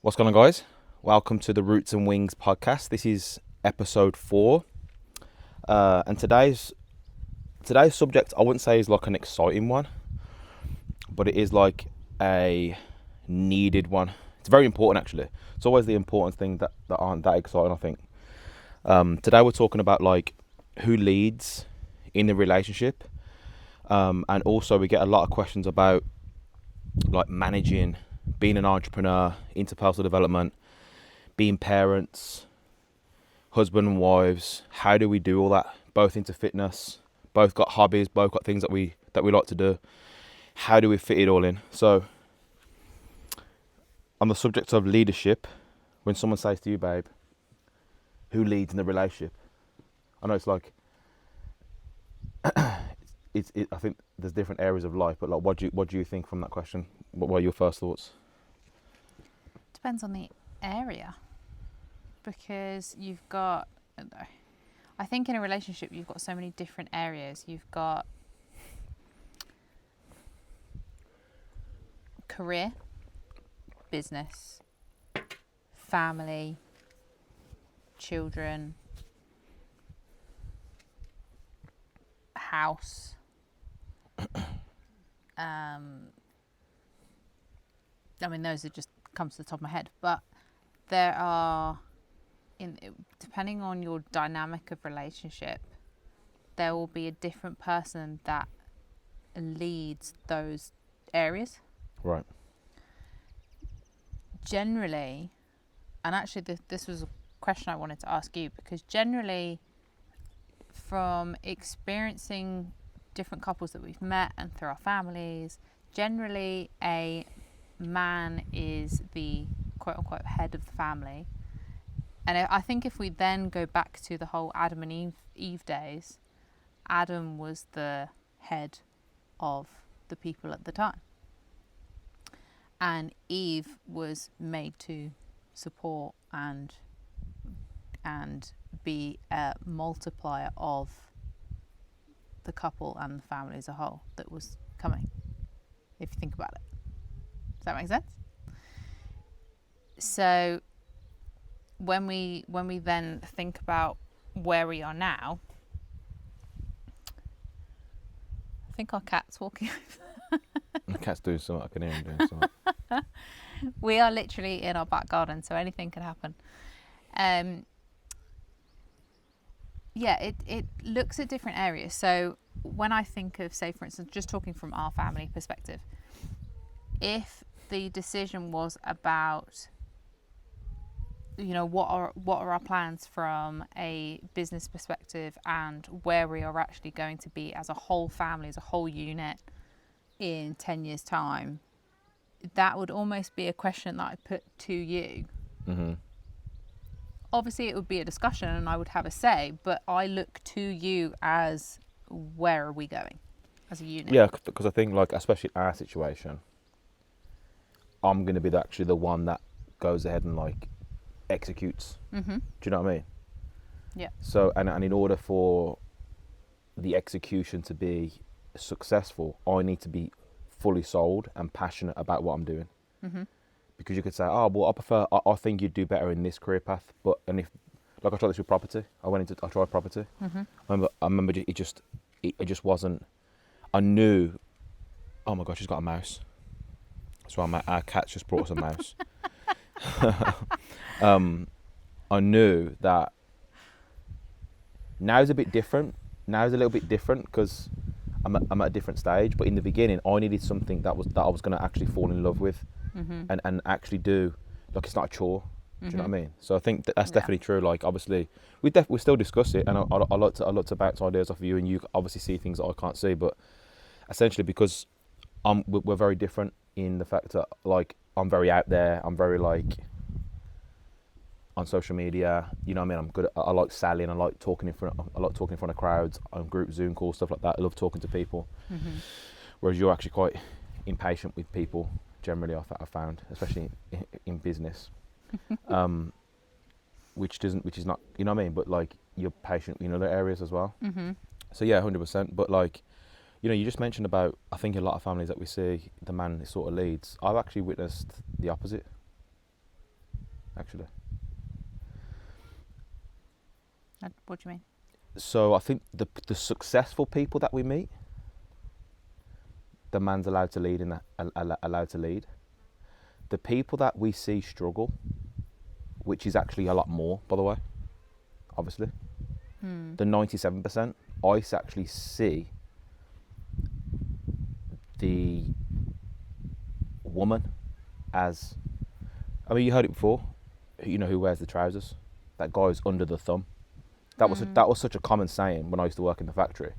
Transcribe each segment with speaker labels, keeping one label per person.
Speaker 1: What's going on, guys? Welcome to the Roots and Wings podcast. This is episode 4, and today's subject, I wouldn't say is like an exciting one, but it is like a needed one. It's very important, actually. It's always the important thing that aren't that exciting, I think. Today we're talking about like who leads in the relationship, and also we get a lot of questions about like managing, being an entrepreneur, interpersonal development, being parents, husband and wives. How do we do all that? Both into fitness, both got hobbies, both got things that we like to do. How do we fit it all in? So on the subject of leadership, when someone says to you, babe, who leads in the relationship? I know it's like I think there's different areas of life, but like what do you think from that question? What were your first thoughts?
Speaker 2: Depends on the area, because you've got, I think in a relationship you've got so many different areas. You've got career, business, family, children, house. I mean, those are just come to the top of my head, but there are, depending on your dynamic of relationship, there will be a different person that leads those areas.
Speaker 1: Right.
Speaker 2: Generally, and actually this was a question I wanted to ask you, because generally from experiencing different couples that we've met and through our families, generally a man is the quote unquote head of the family. And I think if we then go back to the whole Adam and Eve days, Adam was the head of the people at the time, and Eve was made to support and be a multiplier of the couple and the family as a whole that was coming, if you think about it. Does that make sense? So when we then think about where we are now, I think our cat's walking over.
Speaker 1: The cat's doing something. I can hear him doing something.
Speaker 2: We are literally in our back garden, so anything can happen. It looks at different areas. So when I think of, say, for instance, just talking from our family perspective, if the decision was about, what are our plans from a business perspective and where we are actually going to be as a whole family, as a whole unit in 10 years' time, that would almost be a question that I put to you.
Speaker 1: Mm-hmm.
Speaker 2: Obviously, it would be a discussion and I would have a say, but I look to you as, where are we going as a unit?
Speaker 1: Yeah, because I think, like, especially our situation, I'm going to be actually the one that goes ahead and, like, executes.
Speaker 2: Mm-hmm.
Speaker 1: Do you know what I mean?
Speaker 2: Yeah.
Speaker 1: So, and in order for the execution to be successful, I need to be fully sold and passionate about what I'm doing.
Speaker 2: Mm-hmm.
Speaker 1: Because you could say, oh, well, I think you'd do better in this career path. But, and if, like, I tried this with property. I tried property.
Speaker 2: Mm-hmm.
Speaker 1: I remember it just wasn't, I knew, oh my gosh, she's got a mouse. That's why our cat's just brought us a mouse. I knew that now's a bit different. Now's a little bit different because I'm at a different stage. But in the beginning, I needed something that I was going to actually fall in love with,
Speaker 2: Mm-hmm.
Speaker 1: and actually do. Like, it's not a chore. Do you know what I
Speaker 2: Mm-hmm.
Speaker 1: mean? So I think that's definitely true. Like, obviously, we still discuss it, and I like to bounce ideas off of you, and you obviously see things that I can't see. But essentially, because we're very different in the fact that, like, I'm very out there. I'm very, like, on social media. You know what I mean? I'm good. I like selling. I like talking in front of crowds on group Zoom calls, stuff like that. I love talking to people.
Speaker 2: Mm-hmm.
Speaker 1: Whereas you're actually quite impatient with people. Generally, I found, especially in business, which is not, you know what I mean. But, like, you're patient in other areas as well.
Speaker 2: Mm-hmm.
Speaker 1: So yeah, 100%. But, like, you just mentioned about, I think a lot of families that we see, the man sort of leads. I've actually witnessed the opposite. actually.
Speaker 2: What do you mean?
Speaker 1: So I think the successful people that we meet, the man's allowed to lead in that, allowed to lead. The people that we see struggle, which is actually a lot more, by the way, obviously, the 97%, I actually see the woman as, I mean, you heard it before, you know, who wears the trousers, that goes under the thumb. That was such a common saying when I used to work in the factory.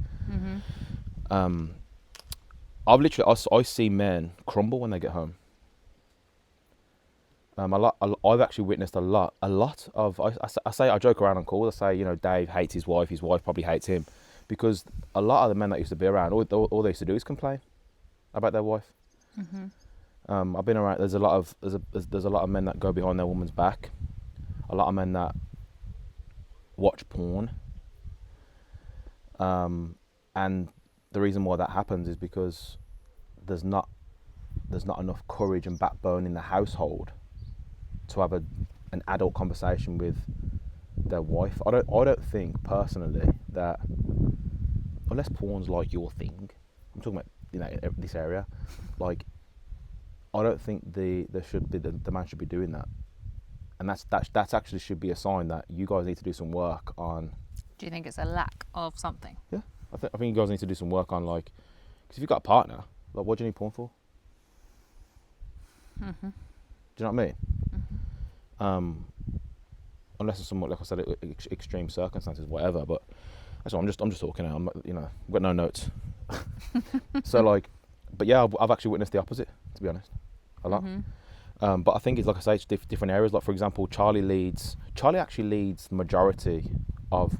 Speaker 1: I see men crumble when they get home. I've actually witnessed a lot of. I joke around on calls. I say, you know, Dave hates his wife probably hates him, because a lot of the men that used to be around, all they used to do is complain about their wife. I've been around. There's a lot of men that go behind their woman's back. A lot of men that watch porn. And the reason why that happens is because there's not enough courage and backbone in the household to have an adult conversation with their wife. I don't think personally that, unless porn's like your thing, I'm talking about, you know, this area, like, I don't think the man should be doing that, and that's actually should be a sign that you guys need to do some work on.
Speaker 2: Do you think it's a lack of something?
Speaker 1: Yeah, I think you guys need to do some work on, like, because if you've got a partner, like, what do you need porn for? Do you know what I mean? Unless it's somewhat, like I said, extreme circumstances, whatever. But that's what I'm just talking now. I'm not, you know, I've got no notes. So, like, but yeah, I've actually witnessed the opposite, to be honest, a lot. But I think it's, like I say, it's different areas. Like, for example, Charlie actually leads the majority of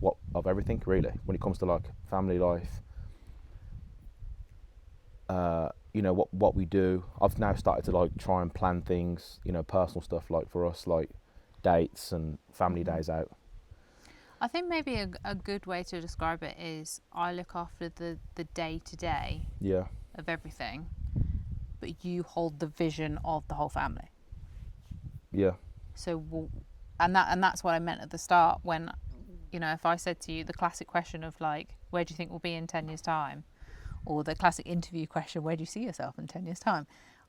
Speaker 1: everything, really, when it comes to, like, family life. You know, what we do. I've now started to, like, try and plan things, you know, personal stuff, like, for us, like dates and family days out.
Speaker 2: I think maybe a good way to describe it is I look after the day-to-day of everything, but you hold the vision of the whole family.
Speaker 1: Yeah.
Speaker 2: So, and that's what I meant at the start when, you know, if I said to you the classic question of, like, where do you think we'll be in 10 years' time? Or the classic interview question, where do you see yourself in 10 years' time?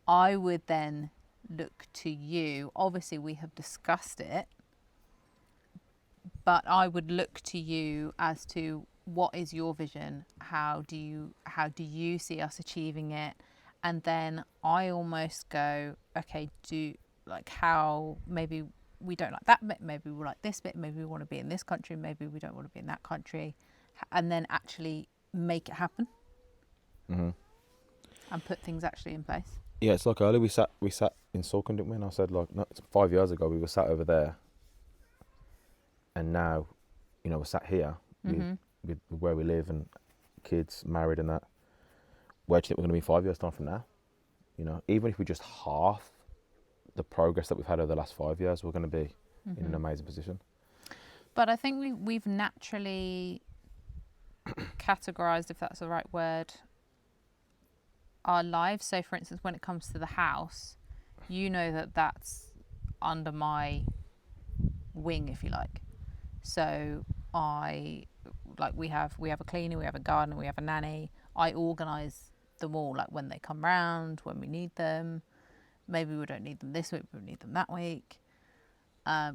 Speaker 2: I would then look to you. Obviously, we have discussed it, but I would look to you as to what is your vision? How do you see us achieving it? And then I almost go, okay, how maybe we don't like that bit, maybe we like this bit, maybe we want to be in this country, maybe we don't want to be in that country, and then actually make it happen. And put things actually in place. Yeah,
Speaker 1: it's like earlier we sat in Salcombe, didn't we? And I said, like, no, 5 years ago we were sat over there, and now, you know, we're sat here with where we live and kids, married and that. Where do you think we're going to be 5 years' time from now? You know, even if we just half the progress that we've had over the last 5 years, we're going to be in an amazing position.
Speaker 2: But I think we've naturally categorised, if that's the right word, our lives. So, for instance, when it comes to the house, you know that's under my wing, if you like. So we have a cleaner, we have a gardener, we have a nanny. I organise them all, like when they come round, when we need them. Maybe we don't need them this week, we need them that week.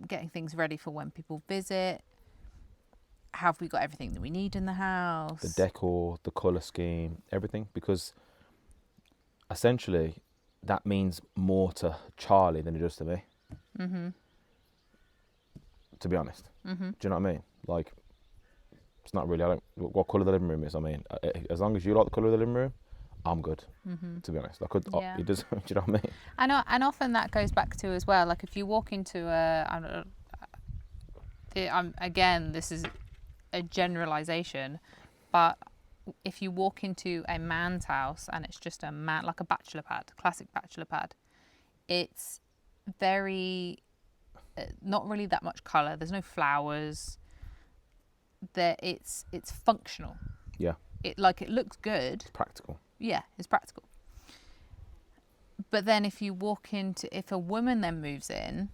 Speaker 2: Getting things ready for when people visit. Have we got everything that we need in the house?
Speaker 1: The decor, the colour scheme, everything. Because essentially, that means more to Charlie than it does to me. To be honest. Do you know what I mean? Like, it's not really, what colour the living room is, I mean, as long as you like the colour of the living room, I'm good, to be honest. It does, do you know what I mean?
Speaker 2: And often that goes back to as well, like if you walk into again, this is a generalisation, but if you walk into a man's house and it's just a man, like a bachelor pad, classic bachelor pad, it's very, not really that much colour, there's no flowers, it's functional.
Speaker 1: Yeah.
Speaker 2: It looks good.
Speaker 1: It's practical.
Speaker 2: Yeah, it's practical. But then if a woman then moves in,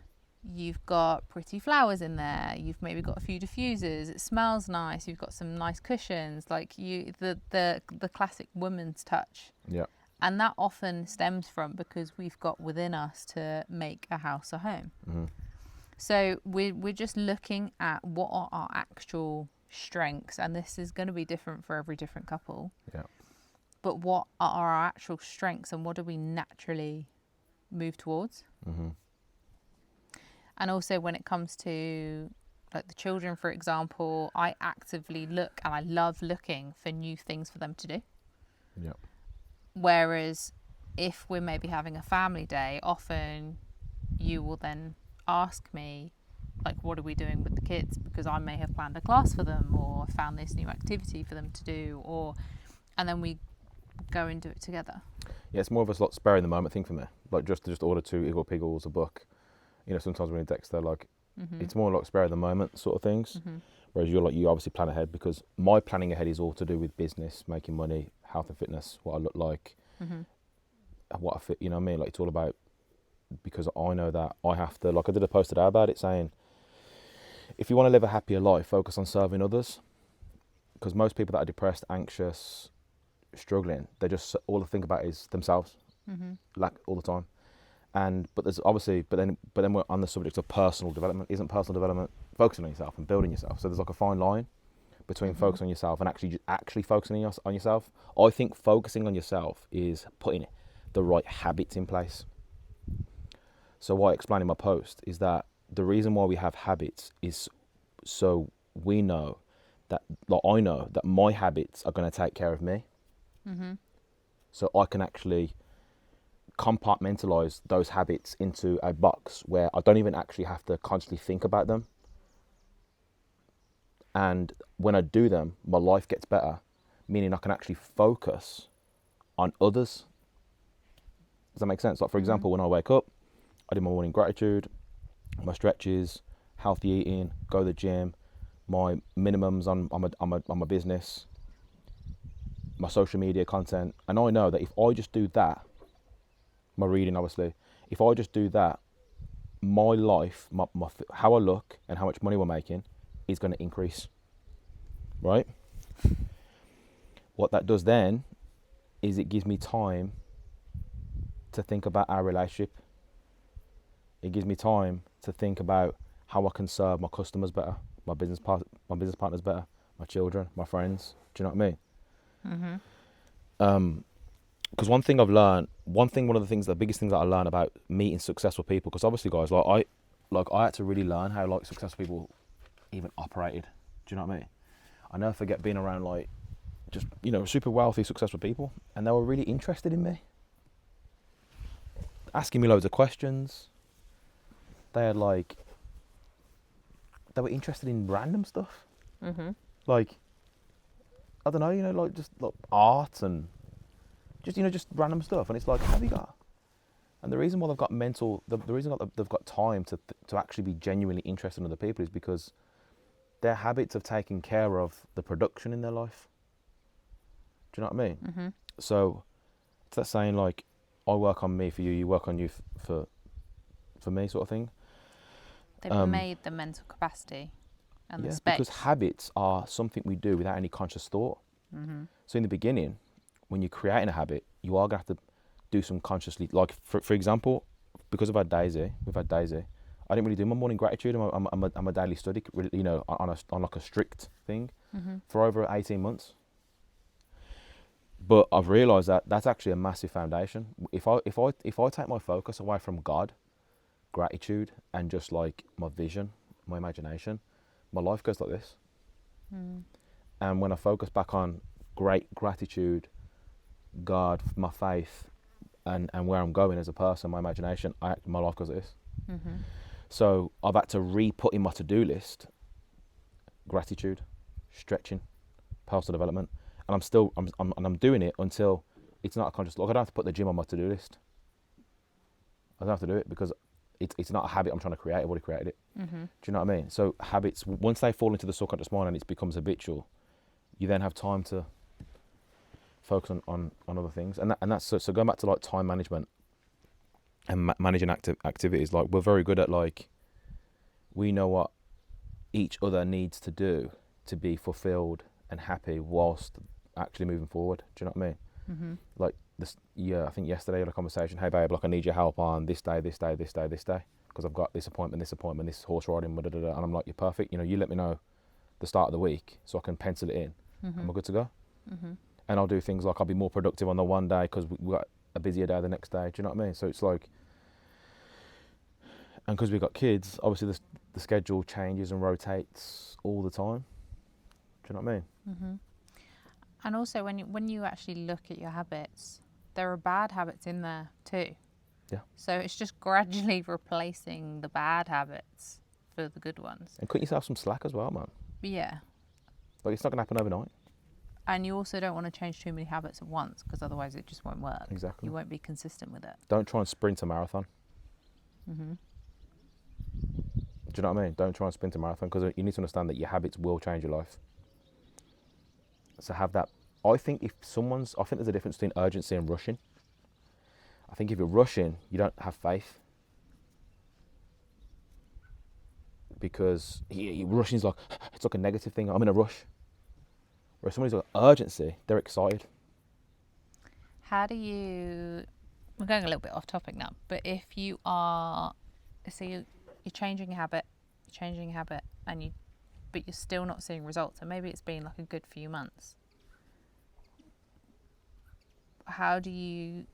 Speaker 2: you've got pretty flowers in there, you've maybe got a few diffusers, it smells nice, you've got some nice cushions, like the classic woman's touch.
Speaker 1: Yeah.
Speaker 2: And that often stems from because we've got within us to make a house a home.
Speaker 1: Mm-hmm.
Speaker 2: So we're just looking at what are our actual strengths, and this is going to be different for every different couple.
Speaker 1: Yeah.
Speaker 2: But what are our actual strengths, and what do we naturally move towards?
Speaker 1: Mm-hmm.
Speaker 2: And also when it comes to like the children, for example, I actively look and I love looking for new things for them to do.
Speaker 1: Yeah.
Speaker 2: Whereas if we're maybe having a family day, often you will then ask me, like, what are we doing with the kids? Because I may have planned a class for them or found this new activity for them to do, and then we go and do it together.
Speaker 1: Yeah, it's more of a like spare in the moment thing for me. Like just order 2 Eagle Piggles, a book. You know, sometimes when in Dexter, like it's more like spare in the moment sort of things. Mm-hmm. Whereas you obviously plan ahead, because my planning ahead is all to do with business, making money, health and fitness, what I look like, what I fit. You know what I mean? Like it's all about, because I know that I have to. Like I did a post today about it saying, if you want to live a happier life, focus on serving others. Because most people that are depressed, anxious, struggling, they just all they think about is themselves, like all the time. But there's obviously, but then we're on the subject of personal development. Isn't personal development focusing on yourself and building yourself? So there's like a fine line between focusing on yourself and actually focusing on yourself. I think focusing on yourself is putting the right habits in place. So what I explained in my post is that the reason why we have habits is so we know that, like I know that my habits are going to take care of me. So I can actually compartmentalize those habits into a box where I don't even actually have to constantly think about them. And when I do them, my life gets better, meaning I can actually focus on others. Does that make sense? Like for example, when I wake up, I do my morning gratitude, my stretches, healthy eating, go to the gym, my minimums on my business, my social media content. And I know that if I just do that, my reading obviously, if I just do that, my life, my how I look and how much money we're making is going to increase, right? What that does then is it gives me time to think about our relationship. It gives me time to think about how I can serve my customers better, my business partners better, my children, my friends. Do you know what I mean? Because one of the things, the biggest things that I learned about meeting successful people, because obviously, guys, I had to really learn how like successful people even operated. Do you know what I mean? I never forget being around like just super wealthy, successful people, and they were really interested in me, asking me loads of questions. They were interested in random stuff, like I don't know, like just like art and just random stuff. And it's like, how have you got? And the reason why they've got the reason why they've got time to actually be genuinely interested in other people is because their habits of taking care of the production in their life. Do you know what I mean? So it's that saying like, I work on me for you, you work on you for me, sort of thing.
Speaker 2: They've made the mental capacity and the space.
Speaker 1: Because habits are something we do without any conscious thought. So in the beginning, when you're creating a habit, you are going to have to do some consciously. Like for example, because we've had Daisy, I didn't really do my morning gratitude and my daily study, on like a strict thing for over 18 months. But I've realised that that's actually a massive foundation. If I take my focus away from God, gratitude, and just like my vision, my imagination, my life goes like this. And when I focus back on great gratitude, God, my faith, and where I'm going as a person, my imagination, my life goes like this. So I've had to re-put in my to-do list gratitude, stretching, personal development, and I'm doing it until it's not a conscious. Like I don't have to put the gym on my to-do list. I don't have to do it because it's not a habit I'm trying to create. I've already created it. Do you know what I mean? So habits, once they fall into the subconscious mind and it becomes habitual, you then have time to focus on other things. And that's so going back to like time management and managing activities. Like we're very good at like we know what each other needs to do to be fulfilled and happy whilst actually moving forward. Do you know what I mean?
Speaker 2: Mm-hmm.
Speaker 1: Like this, yeah, I think yesterday I had a conversation. Hey babe, like I need your help on this day, this day, this day, this day, because I've got this appointment, this horse riding, blah, blah, blah, blah. And I'm like, you're perfect. You know, you let me know the start of the week so I can pencil it in.
Speaker 2: Mm-hmm.
Speaker 1: And we're good to go.
Speaker 2: Mm-hmm.
Speaker 1: And I'll do things like I'll be more productive on the one day because we got a busier day the next day. Do you know what I mean? So it's like, and because we've got kids, obviously the schedule changes and rotates all the time. Do you know what I mean?
Speaker 2: Mm-hmm. And also, when you actually look at your habits, there are bad habits in there too.
Speaker 1: Yeah.
Speaker 2: So it's just gradually replacing the bad habits for the good ones.
Speaker 1: And cut yourself some slack as well, man.
Speaker 2: Yeah.
Speaker 1: Like it's not gonna happen overnight.
Speaker 2: And you also don't want to change too many habits at once, because otherwise it just won't work.
Speaker 1: Exactly.
Speaker 2: You won't be consistent with it.
Speaker 1: Don't try and sprint a marathon.
Speaker 2: Mm-hmm.
Speaker 1: Do you know what I mean? Don't try and sprint a marathon, because you need to understand that your habits will change your life. So have that. I think there's a difference between urgency and rushing. I think if you're rushing, you don't have faith. Because rushing is like, it's like a negative thing. I'm in a rush. Whereas somebody's got urgency, they're excited.
Speaker 2: How do you... We're going a little bit off topic now, but if you are... So you're changing a habit, but you're still not seeing results, and maybe it's been like a good few months. How do you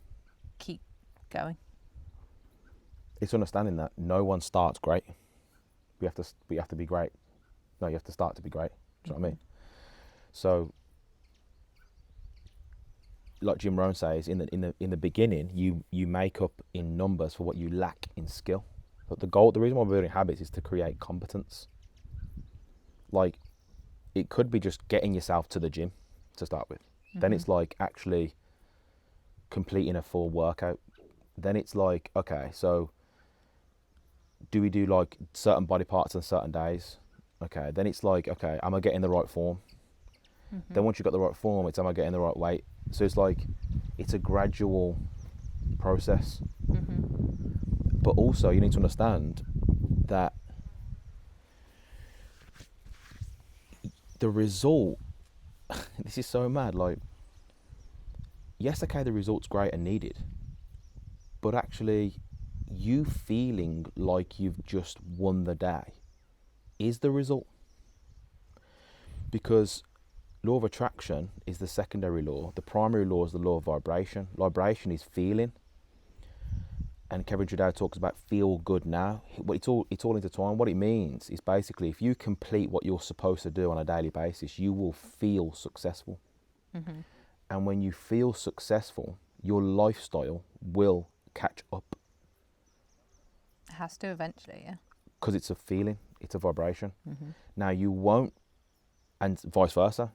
Speaker 2: keep going?
Speaker 1: It's understanding that no one starts great. You have to be great. No, you have to start to be great. Do you know what I mean? So, like Jim Rohn says, in the beginning, you make up in numbers for what you lack in skill. But the reason why we're building habits is to create competence. Like, it could be just getting yourself to the gym to start with. Mm-hmm. Then it's like actually completing a full workout. Then it's like, okay, so do we do like certain body parts on certain days? Okay, then it's like, okay, am I getting the right form? Mm-hmm. Then once you've got the right form, it's am I getting the right weight? So it's like, it's a gradual process. Mm-hmm. But also you need to understand that the result, this is so mad, like, yes, okay, the result's great and needed, but actually you feeling like you've just won the day is the result. Because law of attraction is the secondary law. The primary law is the law of vibration. Vibration is feeling. And Kevin Trudeau talks about feel good now. It's all intertwined. What it means is basically if you complete what you're supposed to do on a daily basis, you will feel successful. Mm-hmm. And when you feel successful, your lifestyle will catch up.
Speaker 2: It has to eventually, yeah.
Speaker 1: Because it's a feeling, it's a vibration.
Speaker 2: Mm-hmm.
Speaker 1: Now you won't, and vice versa,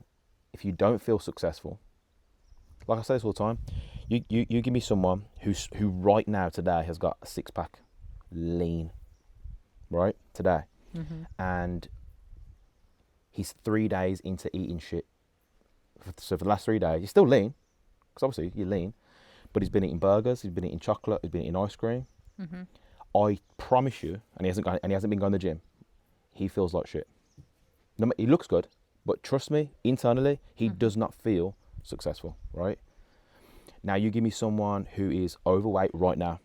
Speaker 1: if you don't feel successful, like I say this all the time, you give me someone who right now today has got a 6-pack, lean, right, today. Mm-hmm. And he's 3 days into eating shit. So for the last 3 days, he's still lean, because obviously you're lean, but he's been eating burgers, he's been eating chocolate, he's been eating ice cream. Mm-hmm. I promise you, and he hasn't been going to the gym, he feels like shit. No, he looks good, but trust me, internally, he does not feel successful, right? Now you give me someone who is overweight right now,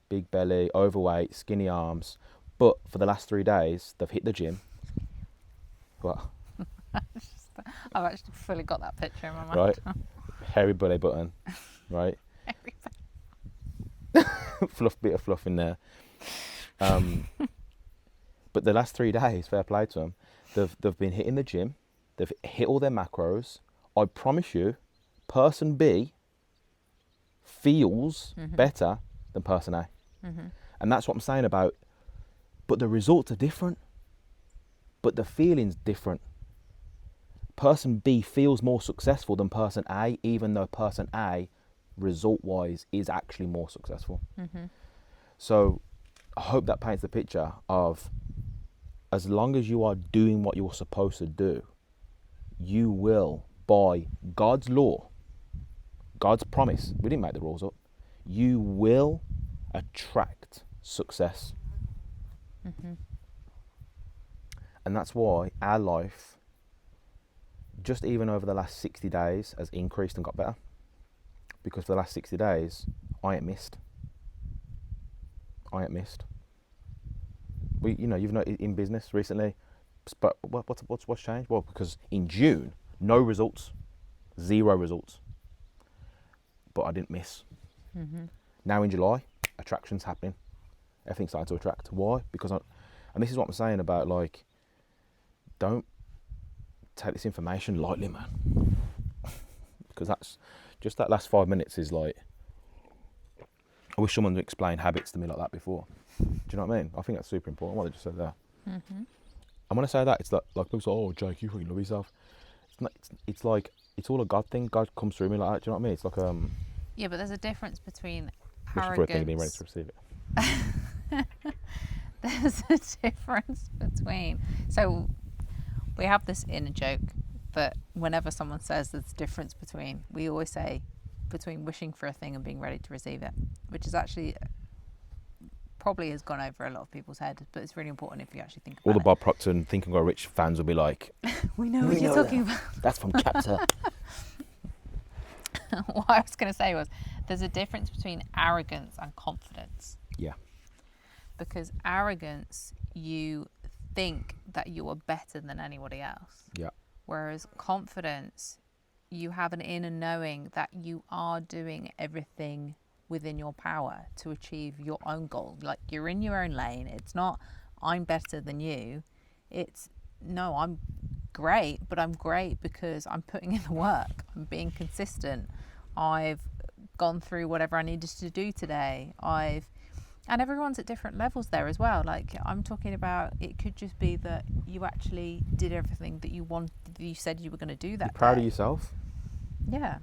Speaker 1: big belly, overweight, skinny arms, but for the last 3 days, they've hit the gym. What?
Speaker 2: I've actually fully got that picture in my mind.
Speaker 1: Right? Hairy belly button, right? Bit of fluff in there. But the last 3 days, fair play to them, they've been hitting the gym, they've hit all their macros. I promise you, person B feels better than person A. Mm-hmm. And that's what I'm saying about, but the results are different, but the feeling's different. Person B feels more successful than person A, even though person A, result-wise, is actually more successful. Mm-hmm. So I hope that paints the picture of, as long as you are doing what you're supposed to do, you will, by God's law, God's promise, we didn't make the rules up, you will attract success. Mm-hmm. And that's why our life, just even over the last 60 days, has increased and got better. Because for the last 60 days, I ain't missed. You've noticed in business recently, but what's changed? Well, because in June, no results, 0 results, but I didn't miss.
Speaker 2: Mm-hmm.
Speaker 1: Now in July, attraction's happening. Everything's starting to attract. Why? And this is what I'm saying about, like, don't take this information lightly, man. Because that's just that last 5 minutes is like, I wish someone would explain habits to me like that before. Do you know what I mean? I think that's super important, what I just said there.
Speaker 2: Mm-hmm.
Speaker 1: And when I say that, it's like people say, oh, Jake, you fucking love yourself. It's like, it's all a God thing. God comes through me like that. Do you know what I mean? It's like,
Speaker 2: Yeah, but there's a difference between
Speaker 1: wishing for a thing and being ready to receive it.
Speaker 2: There's a difference between. So we have this inner joke that whenever someone says there's a difference between, we always say between wishing for a thing and being ready to receive it, which is actually probably has gone over a lot of people's heads, but it's really important if you actually think about it.
Speaker 1: All the Bob Proctor and Think and Grow Rich fans will be like,
Speaker 2: we know what you're talking about.
Speaker 1: That's from chapter.
Speaker 2: What I was going to say was there's a difference between arrogance and confidence.
Speaker 1: Yeah.
Speaker 2: Because arrogance, you think that you are better than anybody else.
Speaker 1: Yeah.
Speaker 2: Whereas confidence, you have an inner knowing that you are doing everything within your power to achieve your own goal. Like, you're in your own lane. It's not, I'm better than you. It's, no, I'm great, but I'm great because I'm putting in the work. I'm being consistent. I've gone through whatever I needed to do today. And everyone's at different levels there as well. Like, I'm talking about, it could just be that you actually did everything that you said you were going to do that
Speaker 1: You're proud
Speaker 2: day.
Speaker 1: of yourself.
Speaker 2: Yeah.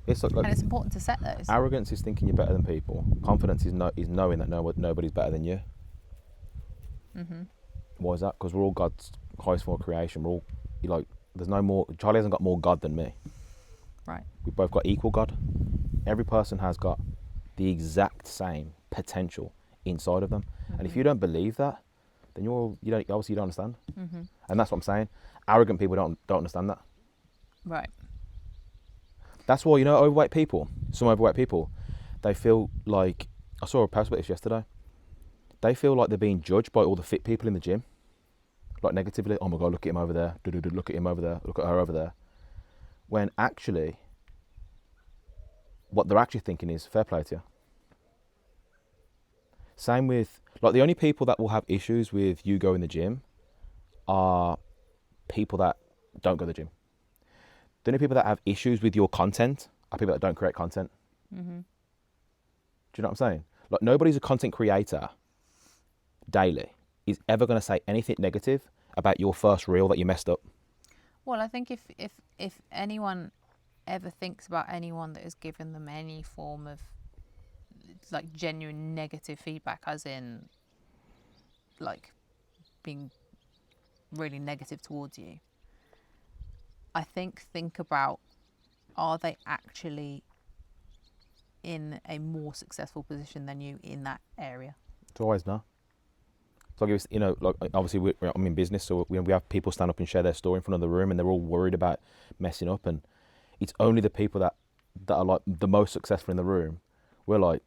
Speaker 1: It's like,
Speaker 2: and it's important to set those.
Speaker 1: Arrogance is thinking you're better than people. Confidence is knowing that nobody's better than you.
Speaker 2: Mm-hmm.
Speaker 1: Why is that? Because we're all God's highest form of creation. We're all, there's no more. Charlie hasn't got more God than me.
Speaker 2: Right.
Speaker 1: We've both got equal God. Every person has got the exact same potential inside of them.
Speaker 2: Mm-hmm.
Speaker 1: And if you don't believe that, then you don't understand.
Speaker 2: Mm-hmm.
Speaker 1: And that's what I'm saying. Arrogant people don't understand that.
Speaker 2: Right.
Speaker 1: That's why, overweight people, some overweight people, they feel like, I saw a post about this yesterday, they feel like they're being judged by all the fit people in the gym. Like, negatively. Oh my God, look at him over there. Look at him over there. Look at her over there. When actually, what they're actually thinking is, fair play to you. Same with, the only people that will have issues with you going to the gym are people that don't go to the gym. The only people that have issues with your content are people that don't create content.
Speaker 2: Mm-hmm.
Speaker 1: Do you know what I'm saying? Like, nobody's a content creator daily is ever going to say anything negative about your first reel that you messed up.
Speaker 2: Well, I think if anyone ever thinks about anyone that has given them any form of like genuine negative feedback, as in like being really negative towards you, I think about, are they actually in a more successful position than you in that area?
Speaker 1: It's always no. So, obviously I'm in business, so we have people stand up and share their story in front of the room, and they're all worried about messing up, and it's only the people that are like the most successful in the room. We're like,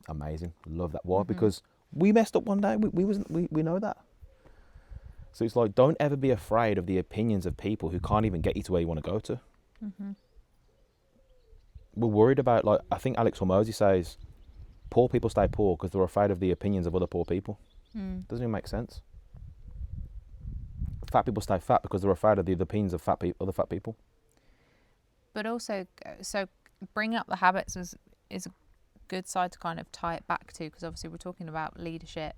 Speaker 1: amazing, love that. Why? Mm-hmm. Because we messed up one day. We know that. So it's like, don't ever be afraid of the opinions of people who can't even get you to where you want to go to.
Speaker 2: Mm-hmm.
Speaker 1: We're worried about, I think Alex Hormozy says, poor people stay poor because they're afraid of the opinions of other poor people. Doesn't even make sense. Fat people stay fat because they're afraid of the opinions of other fat people.
Speaker 2: But also, so bringing up the habits is a good side to kind of tie it back to, because obviously we're talking about leadership.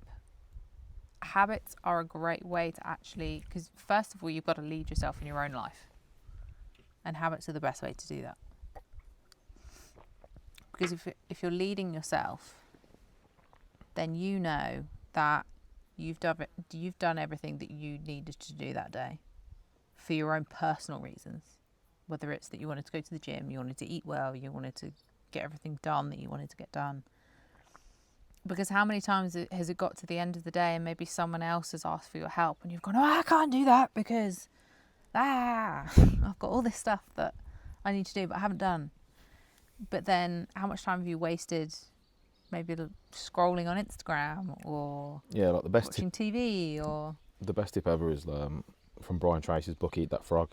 Speaker 2: Habits are a great way to actually, because first of all, you've got to lead yourself in your own life, and habits are the best way to do that. Because if you're leading yourself, then you know that you've done everything that you needed to do that day for your own personal reasons, whether it's that you wanted to go to the gym, you wanted to eat well, you wanted to get everything done that you wanted to get done. Because how many times has it got to the end of the day and maybe someone else has asked for your help and you've gone, oh, I can't do that because I've got all this stuff that I need to do but I haven't done. But then how much time have you wasted maybe scrolling on Instagram or
Speaker 1: like the best
Speaker 2: watching TV or...
Speaker 1: The best tip ever is from Brian Tracy's book, Eat That Frog.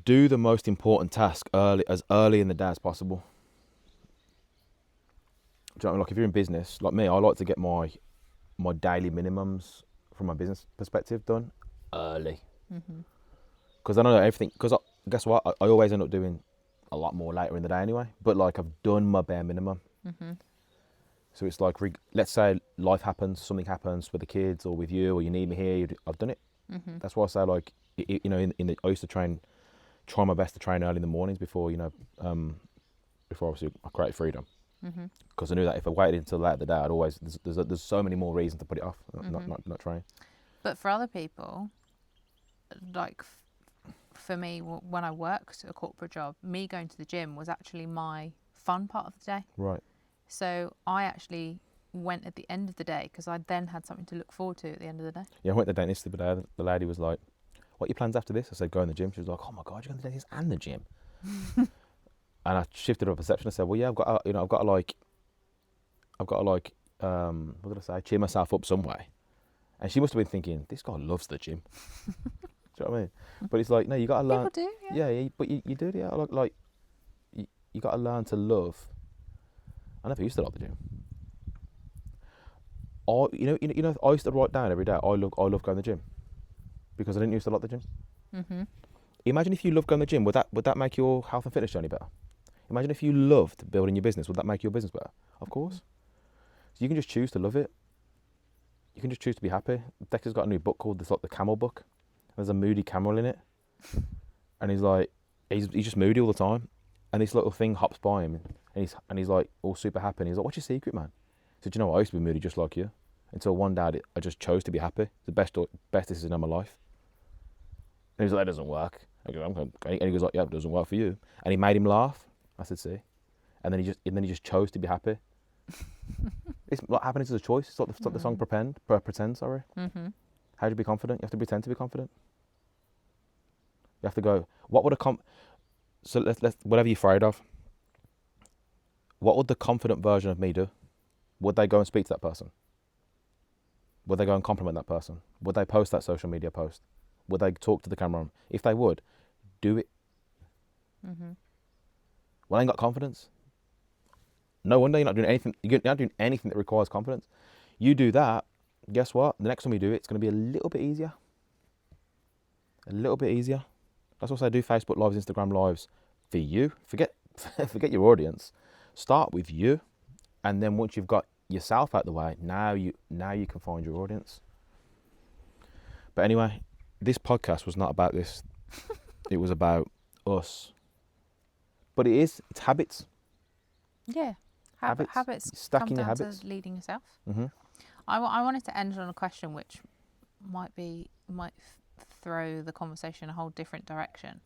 Speaker 1: Do the most important task as early in the day as possible. Do you know what I mean? Like if you're in business, like me, I like to get my daily minimums from my business perspective done early. Because I know everything. Because guess what? I always end up doing a lot more later in the day anyway. But like I've done my bare minimum. So it's like, let's say life happens, something happens with the kids or with you, or you need me here. I've done it. That's why I say like, you know, I used to try my best to train early in the mornings before, you know, before obviously I created freedom. Because I knew that if I waited until late in the day, I'd always there's so many more reasons to put it off, not train.
Speaker 2: But for other people, like for me, when I worked a corporate job, me going to the gym was actually my fun part of the day.
Speaker 1: Right.
Speaker 2: So I actually went at the end of the day because I then had something to look forward to at the end of the day.
Speaker 1: Yeah, I went to the dentist the other day. The lady was like, "What are your plans after this?" I said, "Go in the gym." She was like, "Oh my God, you're going to the dentist and the gym." And I shifted her perception. I said, "Well, yeah, I've got to like, what did I say? Cheer myself up some way." And she must have been thinking, "This guy loves the gym." Do you know what I mean? But it's like, no, you got to learn.
Speaker 2: People do,
Speaker 1: yeah. But you do, yeah. Like you got to learn to love. I never used to like the gym. I used to write down every day. I love going to the gym because I didn't used to like the gym. Imagine if you loved going to the gym. Would that make your health and fitness journey better? Imagine if you loved building your business. Would that make your business better? Of course. So you can just choose to love it. You can just choose to be happy. Dexter's got a new book called the Camel Book. There's a moody camel in it, and he's just moody all the time. And this little thing hops by him, and he's like all super happy. And he's like, "What's your secret, man?" He said, "You know what? I used to be moody just like you, until one day I just chose to be happy. It's the best decision of my life." And he's like, "That doesn't work." I go, "Okay." And he goes like, "Yeah, it doesn't work for you." And he made him laugh. I said, "See," and then he just chose to be happy. It's like happiness is a choice. It's like the song pretend. Sorry. How do you be confident? You have to pretend to be confident. You have to go. What would So let's whatever you're afraid of. What would the confident version of me do? Would they go and speak to that person? Would they go and compliment that person? Would they post that social media post? Would they talk to the camera? If they would, do it. Well, I ain't got confidence. No wonder you're not doing anything. You're not doing anything that requires confidence. You do that. Guess what? The next time you do it, it's going to be a little bit easier. A little bit easier. That's what I do. Facebook lives, Instagram lives, for you. Forget your audience. Start with you, and then once you've got yourself out the way, now you can find your audience. But anyway, this podcast was not about this. It was about us. But it's habits.
Speaker 2: Yeah, habits.
Speaker 1: Stacking your
Speaker 2: come down
Speaker 1: habits.
Speaker 2: to leading yourself. I wanted to end on a question which might throw the conversation in a whole different direction.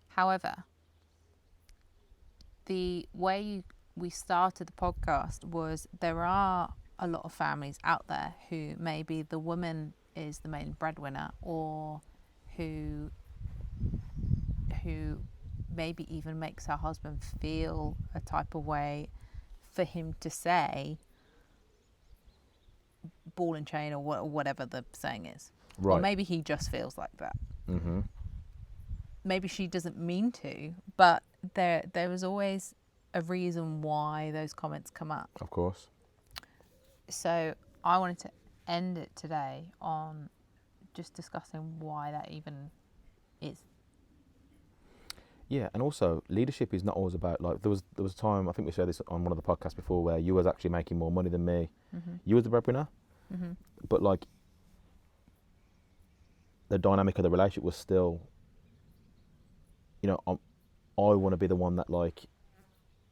Speaker 2: However, the way we started the podcast was there are a lot of families out there who maybe the woman is the main breadwinner, or who maybe even makes her husband feel a type of way for him to say ball and chain, or whatever the saying is.
Speaker 1: Right.
Speaker 2: Or maybe he just feels like that. Maybe she doesn't mean to, but there was always a reason why those comments come up.
Speaker 1: Of course.
Speaker 2: So I wanted to end it today on just discussing why that even is.
Speaker 1: Yeah, and also leadership is not always about, like, there was a time, I think we shared this on one of the podcasts before, where you was actually making more money than me. You was the breadwinner, but like the dynamic of the relationship was still, you know, I want to be the one that, like,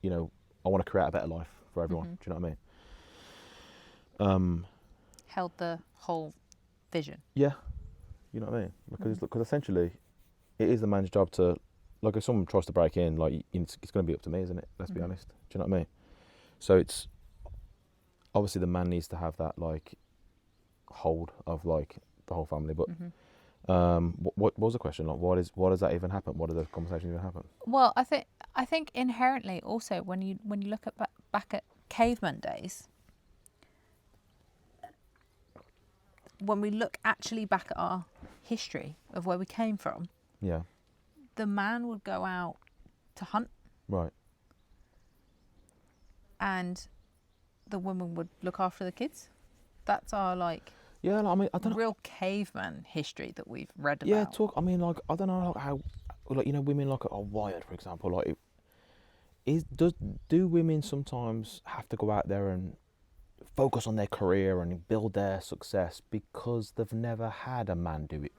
Speaker 1: you know, I want to create a better life for everyone. Do you know what I mean?
Speaker 2: Held the whole vision.
Speaker 1: Yeah, you know what I mean? Because essentially, it is the man's job to, like, if someone tries to break in, like, it's going to be up to me, isn't it? Let's be honest. Do you know what I mean? So obviously the man needs to have that like hold of like the whole family. But what was the question? Like, why does that even happen? Why does those conversations even happen?
Speaker 2: Well, I think inherently also when you look at back at caveman days, when we look actually back at our history of where we came from,
Speaker 1: Yeah.
Speaker 2: the man would go out to hunt
Speaker 1: Right.
Speaker 2: and the woman would look after the kids. That's our like
Speaker 1: Yeah. Like, I mean, I don't know.
Speaker 2: real caveman history that we've read
Speaker 1: Yeah.
Speaker 2: about.
Speaker 1: I mean, like, I don't know like how, like, you know, women like are wired, for example. Like, do women sometimes have to go out there and focus on their career and build their success because they've never had a man do it?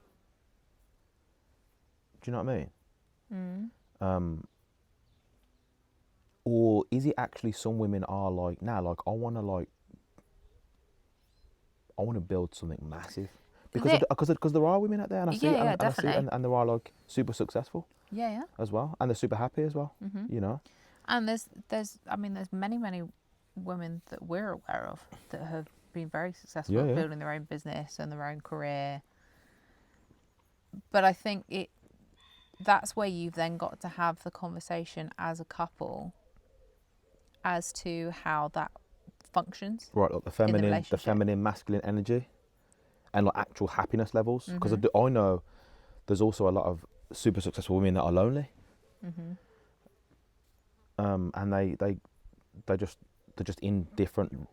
Speaker 1: Do you know what I mean?
Speaker 2: Mm.
Speaker 1: Or is it actually some women are like, nah, like I want to build something massive because there are women out there, and I see it,
Speaker 2: Yeah,
Speaker 1: and I see it,
Speaker 2: definitely.
Speaker 1: and there are like super successful
Speaker 2: Yeah.
Speaker 1: as well, and they're super happy as well. You know.
Speaker 2: And there's many women that we're aware of that have been very successful
Speaker 1: Yeah,
Speaker 2: at
Speaker 1: yeah.
Speaker 2: building their own business and their own career. But I think that's where you've then got to have the conversation as a couple as to how that functions
Speaker 1: Right, like the
Speaker 2: in the
Speaker 1: feminine,
Speaker 2: relationship.
Speaker 1: masculine energy, and like actual happiness levels. Because
Speaker 2: Mm-hmm.
Speaker 1: I know there's also a lot of super successful women that are lonely.
Speaker 2: Mm-hmm.
Speaker 1: And they're just in different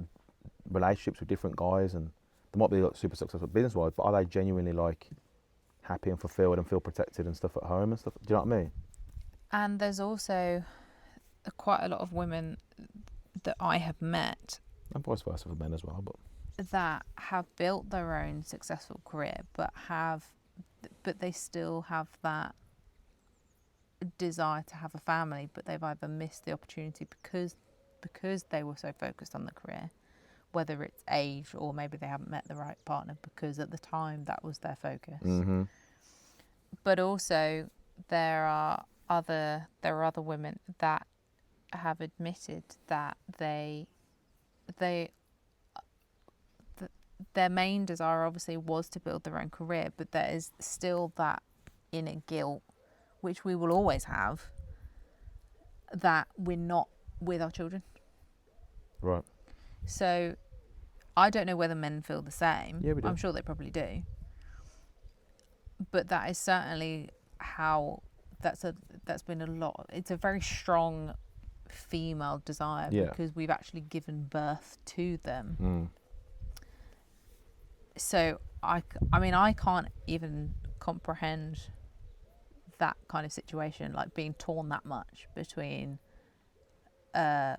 Speaker 1: relationships with different guys, and they might be like super successful business wise, but are they genuinely like happy and fulfilled and feel protected and stuff at home and stuff? Do you know what I mean?
Speaker 2: And there's also quite a lot of women that I have met
Speaker 1: And vice versa for men as well. But
Speaker 2: that have built their own successful career, but they still have that desire to have a family, but they've either missed the opportunity because they were so focused on the career, whether it's age or maybe they haven't met the right partner because at the time that was their focus.
Speaker 1: mm-hmm.
Speaker 2: But also there are other women that have admitted that their main desire obviously was to build their own career, but there is still that inner guilt, which we will always have, that we're not with our children.
Speaker 1: Right.
Speaker 2: So I don't know whether men feel the same.
Speaker 1: Yeah, we do.
Speaker 2: I'm sure they probably do. But that is certainly how that's been a lot. It's a very strong female desire because we've actually given birth to them. So I mean I can't even comprehend that kind of situation, like being torn that much between a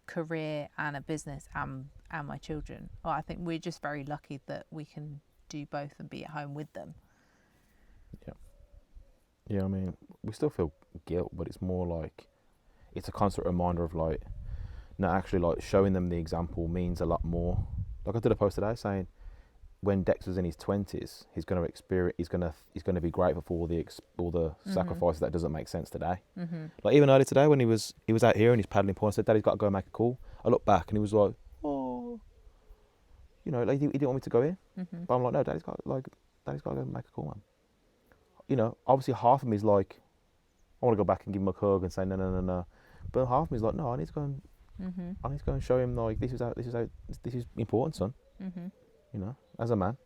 Speaker 2: career and a business and my children. Well, I think we're just very lucky that we can do both and be at home with them.
Speaker 1: Yeah, I mean, we still feel guilt, but it's more like it's a constant reminder of like, no, actually, like showing them the example means a lot more. Like I did a post today saying, when Dexter's in his 20s, he's going to experience, he's going to be grateful for all the sacrifices that doesn't make sense today. Like even earlier today when he was out here and he's paddling pool, I said, Daddy's got to go and make a call. I looked back and he was like, oh, you know, like he didn't want me to go in, but I'm like, no, Daddy's got to go and make a call, man. You know, obviously half of me is like, I want to go back and give him a hug and say no, but half of me is like, no, I need to go and show him like this is important, son. You know, as a man.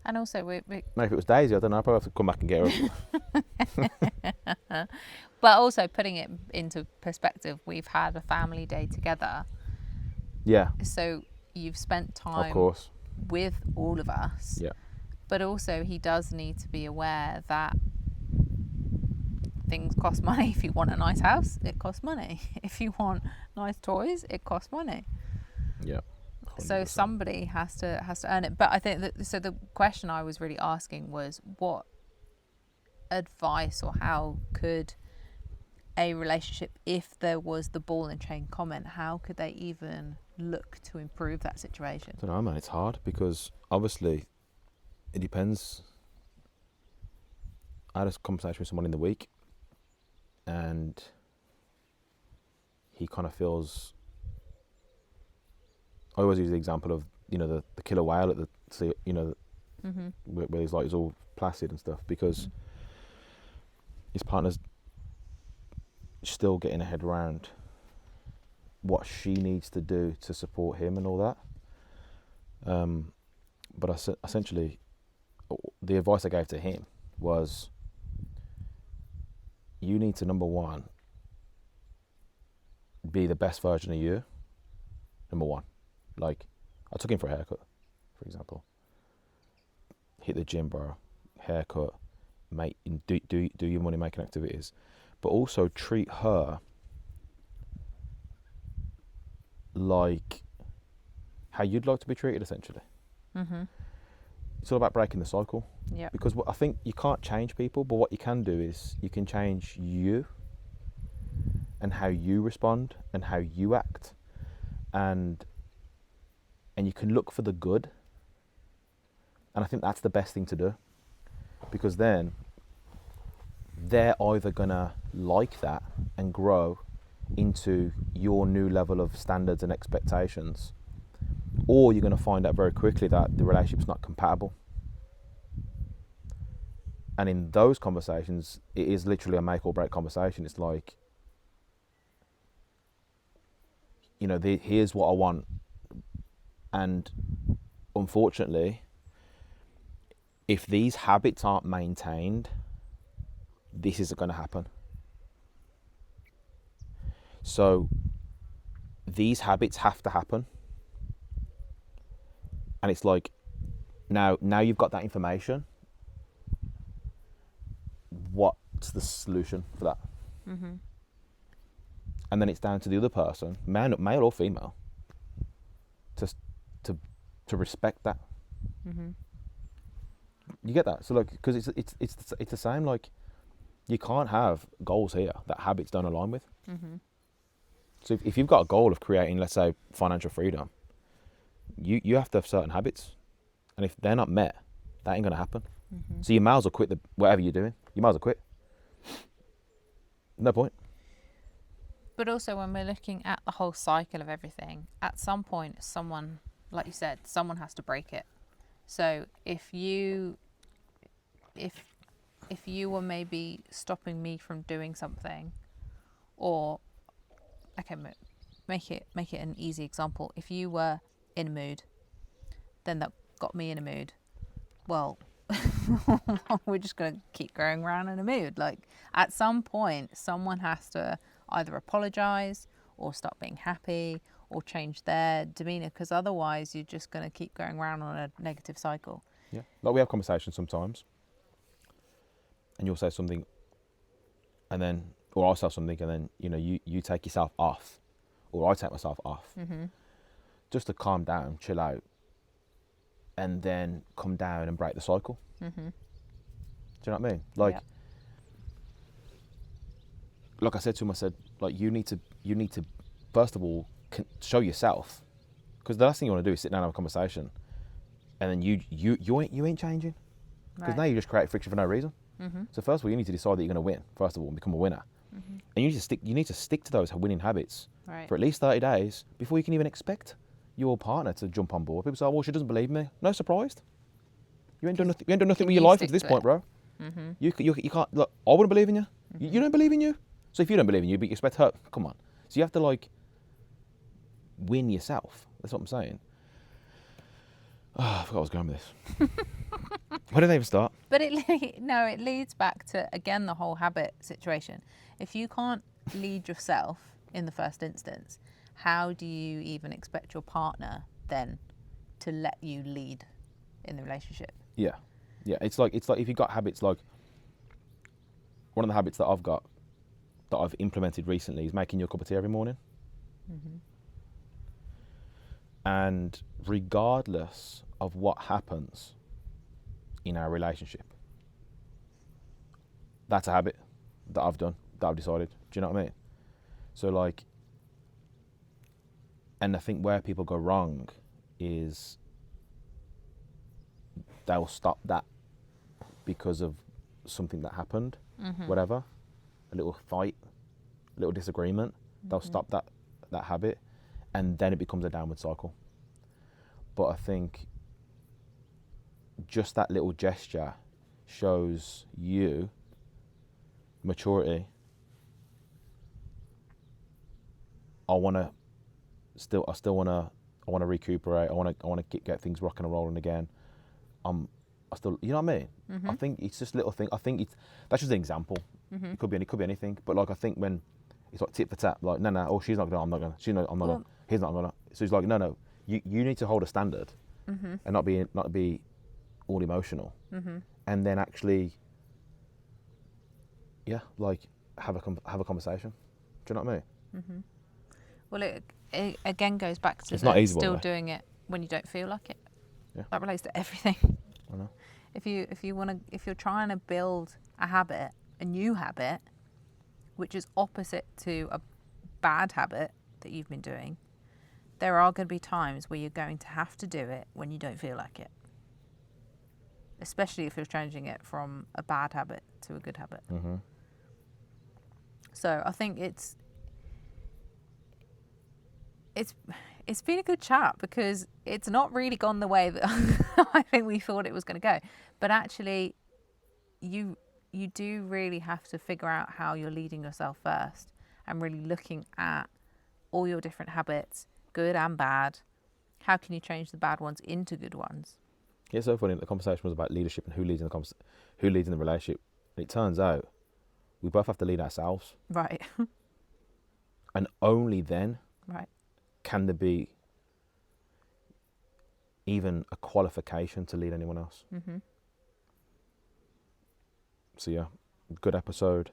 Speaker 2: And also we
Speaker 1: Maybe if it was Daisy, I don't know, I'd probably have to come back and get her.
Speaker 2: but also putting it into perspective, we've had a family day together.
Speaker 1: Yeah.
Speaker 2: So you've spent time,
Speaker 1: of course,
Speaker 2: with all of us.
Speaker 1: Yeah.
Speaker 2: But also he does need to be aware that things cost money. If you want a nice house, it costs money. If you want nice toys, it costs money.
Speaker 1: Yeah. 100%.
Speaker 2: So somebody has to earn it. But I think that, so the question I was really asking was, what advice or how could a relationship, if there was the ball and chain comment, how could they even look to improve that situation?
Speaker 1: I don't know, man. It's hard because obviously it depends. I had a conversation with someone in the week, and he kind of feels I always use the example of, you know, the killer whale at the sea, you know, where he's like, it's all placid and stuff, because his partner's still getting her head around what she needs to do to support him and all that. But essentially, the advice I gave to him was, you need to, number one, be the best version of you. Number one. Like, I took him for a haircut, for example. Hit the gym, bro. Haircut. Do your money making activities. But also treat her like how you'd like to be treated, essentially. It's all about breaking the cycle.
Speaker 2: Yeah.
Speaker 1: Because I think you can't change people, but what you can do is you can change you and how you respond and how you act, and you can look for the good. And I think that's the best thing to do, because then they're either gonna like that and grow into your new level of standards and expectations, or you're going to find out very quickly that the relationship's not compatible. And in those conversations, it is literally a make or break conversation. It's like, you know, here's what I want, and unfortunately, if these habits aren't maintained, this isn't going to happen. So these habits have to happen. And it's like, now you've got that information, what's the solution for that? And then it's down to the other person, male or female, to respect that. You get that? So like, because it's the same. Like, you can't have goals here that habits don't align with. So if you've got a goal of creating, let's say, financial freedom, you have to have certain habits, and if they're not met, that ain't gonna happen. So you might as well quit whatever you're doing. You might as well quit. No point.
Speaker 2: But also, when we're looking at the whole cycle of everything, at some point, someone, like you said, someone has to break it. So if you were maybe stopping me from doing something, or okay, make it an easy example. If you were in a mood, then that got me in a mood. Well, we're just going to keep going around in a mood. Like, at some point, someone has to either apologize or stop being happy or change their demeanor, because otherwise you're just going to keep going around on a negative cycle.
Speaker 1: Yeah. Like, we have conversations sometimes, and you'll say something, and then, or I'll say something, and then, you know, you take yourself off, or I take myself off, just to calm down, chill out, and then come down and break the cycle. Do you know what I mean? Like, like I said to him, I said, like, you need to first of all show yourself, because the last thing you want to do is sit down and have a conversation, and then you ain't changing, because now you just create friction for no reason. So first of all, you need to decide that you're going to win first of all and become a winner, and you need to stick to those winning habits for at least 30 days before you can even expect your partner to jump on board. People say, oh, well, she doesn't believe me. No, surprised. You ain't done nothing with your life to this point, bro. You can't. Look, I wouldn't believe in you. You don't believe in you. So if you don't believe in you, but you expect her, come on. So you have to, like, win yourself. That's what I'm saying. Oh, I forgot I was going with this. Where did they even start?
Speaker 2: But it leads back to, again, the whole habit situation. If you can't lead yourself in the first instance, how do you even expect your partner then to let you lead in the relationship? Yeah.
Speaker 1: It's like if you've got habits, like, one of the habits that I've got, that I've implemented recently, is making you a cup of tea every morning. And regardless of what happens in our relationship, that's a habit that I've done, that I've decided. Do you know what I mean? So, like, and I think where people go wrong is they'll stop that because of something that happened, whatever, a little fight, a little disagreement. They'll stop that habit, and then it becomes a downward cycle. but I think just that little gesture shows you maturity. I still want to recuperate. I want to get things rocking and rolling again. I still, you know what I mean?
Speaker 2: Mm-hmm.
Speaker 1: I think it's just little thing. I think that's just an example.
Speaker 2: Mm-hmm.
Speaker 1: It could be anything. But like, I think when it's like tit for tat, like no, oh, she's not gonna, I'm not gonna, I'm not gonna, he's not gonna. So it's like, no, you need to hold a standard,
Speaker 2: mm-hmm.
Speaker 1: and not be all emotional,
Speaker 2: Mm-hmm.
Speaker 1: and then actually, yeah, like have a conversation. Do you know what I mean?
Speaker 2: Mm-hmm. Well, it again goes back to
Speaker 1: It's not easy, by the
Speaker 2: still
Speaker 1: way.
Speaker 2: doing it when you don't feel like it.
Speaker 1: Yeah.
Speaker 2: That relates to everything.
Speaker 1: I know.
Speaker 2: If you're trying to build a habit, a new habit, which is opposite to a bad habit that you've been doing, there are going to be times where you're going to have to do it when you don't feel like it. Especially if you're changing it from a bad habit to a good habit.
Speaker 1: Mm-hmm.
Speaker 2: So I think it's been a good chat, because it's not really gone the way that I think we thought it was going to go. But actually, you do really have to figure out how you're leading yourself first, and really looking at all your different habits, good and bad. How can you change the bad ones into good ones?
Speaker 1: Yeah, it's so funny. The conversation was about leadership and who leads in the relationship. And it turns out we both have to lead ourselves,
Speaker 2: Right.
Speaker 1: and only then
Speaker 2: Right.
Speaker 1: can there be even a qualification to lead anyone else.
Speaker 2: Mm-hmm.
Speaker 1: So yeah, good episode.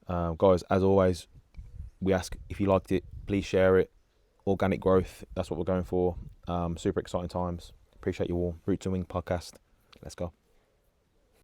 Speaker 1: Guys, as always, we ask if you liked it, please share it. Organic growth, that's what we're going for. Super exciting times. Appreciate you all. Roots and Wing podcast. Let's go.